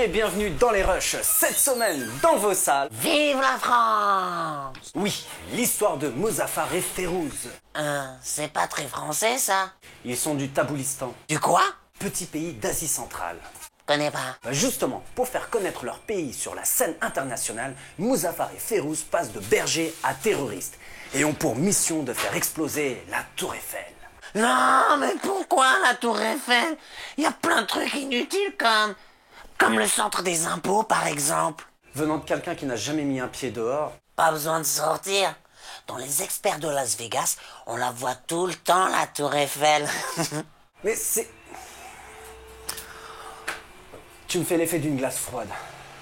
et bienvenue dans les Rushs. Cette semaine, dans vos salles... Vive la France! Oui, l'histoire de Muzaffar et Férouz. C'est pas très français, ça? Ils sont du Taboulistan. Du quoi? Petit pays d'Asie centrale. Connais pas. Justement, pour faire connaître leur pays sur la scène internationale, Muzaffar et Férouz passent de bergers à terroristes et ont pour mission de faire exploser la Tour Eiffel. Non, mais pourquoi la Tour Eiffel? Il y a plein de trucs inutiles comme le centre des impôts, par exemple. Venant de quelqu'un qui n'a jamais mis un pied dehors... Pas besoin de sortir. Dans les experts de Las Vegas, on la voit tout le temps, la Tour Eiffel. Mais c'est... Tu me fais l'effet d'une glace froide.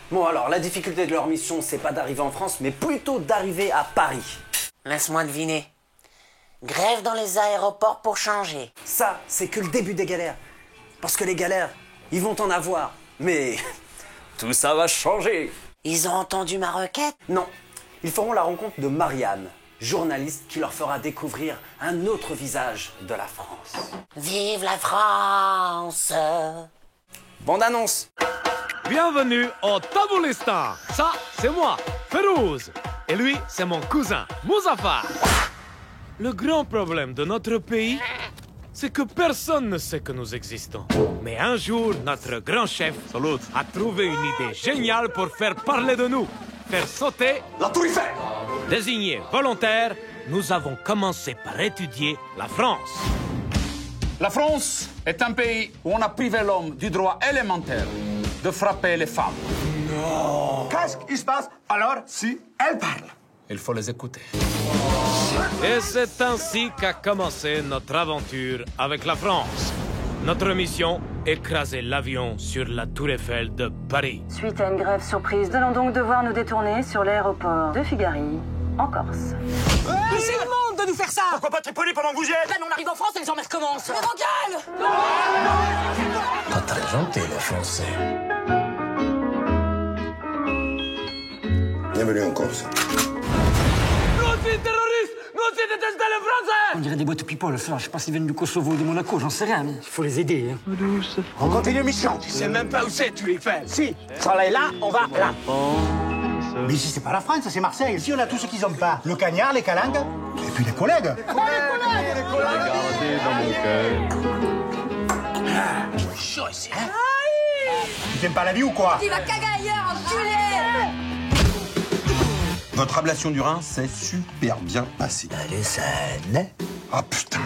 Bon alors, la difficulté de leur mission, c'est pas d'arriver en France, mais plutôt d'arriver à Paris. Laisse-moi deviner. Grève dans les aéroports pour changer. Ça, c'est que le début des galères. Parce que les galères, ils vont en avoir. Mais tout ça va changer. Ils ont entendu ma requête? Non, ils feront la rencontre de Marianne, journaliste qui leur fera découvrir un autre visage de la France. Vive la France! Bande annonce. Bienvenue au Taboulistan. Ça, c'est moi, Férouz. Et lui, c'est mon cousin, Muzaffar. Le grand problème de notre pays, c'est que personne ne sait que nous existons. Mais un jour, notre grand chef a trouvé une idée géniale pour faire parler de nous, faire sauter la Tour Eiffel. Désignés volontaires, nous avons commencé par étudier la France. La France est un pays où on a privé l'homme du droit élémentaire de frapper les femmes. Non. Qu'est-ce qui se passe alors si elle parle? Il faut les écouter. Et c'est ainsi qu'a commencé notre aventure avec la France. Notre mission, écraser l'avion sur la Tour Eiffel de Paris. Suite à une grève surprise, nous allons donc devoir nous détourner sur l'aéroport de Figari, en Corse. Mais c'est immonde de nous faire ça! Pourquoi pas Tripoli pendant que vous y êtes? Là, on arrive en France et les emmerdes commencent! Mais bancal! Pas très gentil, les Français. Bienvenue en Corse. Nous aussi terroristes! Nous aussi détestons les Français! On dirait des boîtes people, ça. Je sais pas s'ils viennent du Kosovo ou de Monaco, j'en sais rien, mais il faut les aider. Hein. On continue mission. Tu sais même pas où c'est, tu les fais. Si, ça est là, on va là. Mais ici, c'est pas la France, c'est Marseille. Ici, on a tout ce qu'ils ont pas. Le cagnard, les calangues, et puis les collègues. Regardez dans mon cœur. Chaud ici, hein? Tu t'aimes pas la vie ou quoi? Il va caguer ailleurs, enculé! Votre ablation du rein s'est super bien passée. Elle est saine. Ah putain.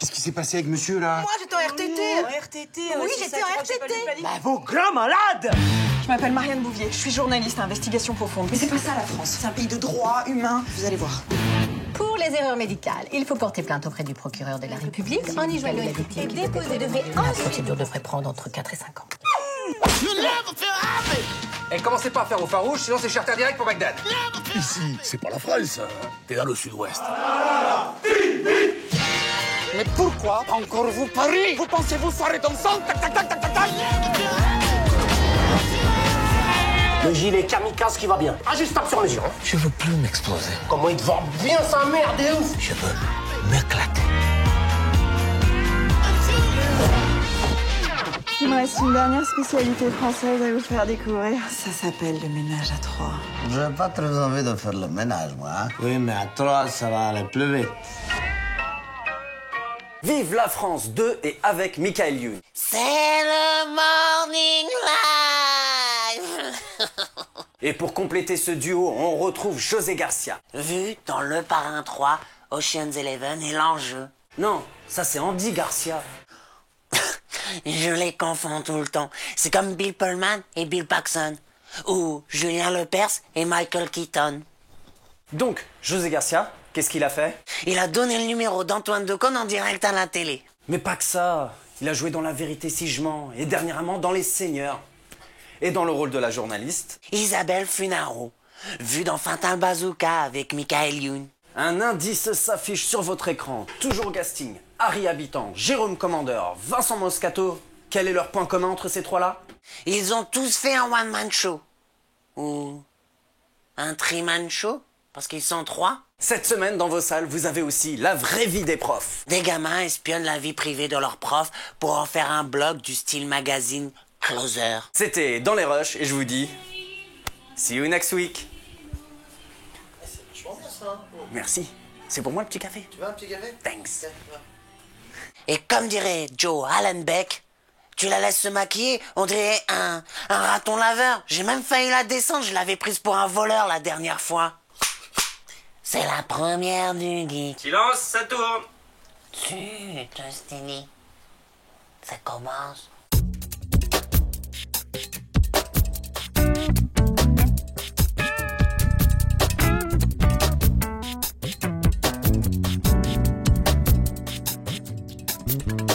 Qu'est-ce qui s'est passé avec monsieur là? Moi, j'étais en RTT. En RTT? Oui, j'étais en RTT. Bah, vos grands malades! Je m'appelle Marianne Bouvier, je suis journaliste à Investigation Profonde. Mais c'est pas ça la France, c'est un pays de droit humain, vous allez voir. Pour les erreurs médicales, il faut porter plainte auprès du procureur de la République en y joignant la victime qui déposer devrait La procédure devrait prendre entre 4 et 5 ans. Et commencez pas à faire vos farouches, sinon c'est charter direct pour Bagdad. Ici, c'est pas la France. T'es dans le sud-ouest. Mais pourquoi encore vous Paris? Vous pensez vous foirer dans le sang? Tac, tac, tac, tac, tac, tac. Le gilet kamikaze qui va bien. Ajustable sur mesure. Je veux plus m'exploser. Comment il te vend bien sa merde, et ouf. Je veux m'éclater. Il me reste une dernière spécialité française à vous faire découvrir. Ça s'appelle le ménage à trois. J'ai pas très envie de faire le ménage, moi. Hein? Oui, mais à 3, ça va aller plus vite. Vive la France de et avec Michael Youn. C'est le Morning Live! Et pour compléter ce duo, on retrouve José Garcia. Vu dans Le Parrain 3, Ocean's 11 et l'enjeu. Non, ça c'est Andy Garcia. Je les confonds tout le temps. C'est comme Bill Pullman et Bill Paxton. Ou Julien Lepers et Michael Keaton. Donc, José Garcia, qu'est-ce qu'il a fait? Il a donné le numéro d'Antoine Decaune en direct à la télé. Mais pas que ça. Il a joué dans La Vérité si je mens et dernièrement dans Les Seigneurs. Et dans le rôle de la journaliste, Isabelle Funaro. Vue dans Fatal Bazooka avec Michael Youn. un indice s'affiche sur votre écran. Toujours au casting. Harry Habitant, Jérôme Commandeur, Vincent Moscato. Quel est leur point commun entre ces trois-là? Ils ont tous fait un one-man show. Ou un three-man show, parce qu'ils sont 3. Cette semaine, dans vos salles, vous avez aussi la vraie vie des profs. Des gamins espionnent la vie privée de leurs profs pour en faire un blog du style magazine closer. C'était Dans les Rushs et je vous dis... See you next week. C'est vachement bien ça. Merci. C'est pour moi le petit café. Tu veux un petit café? Thanks. Et comme dirait Joe Hallenbeck, tu la laisses se maquiller, on dirait un raton laveur. J'ai même failli la descendre, je l'avais prise pour un voleur la dernière fois. C'est la première du geek. Silence, ça tourne. Chut, Justini. Ça commence. Thank you.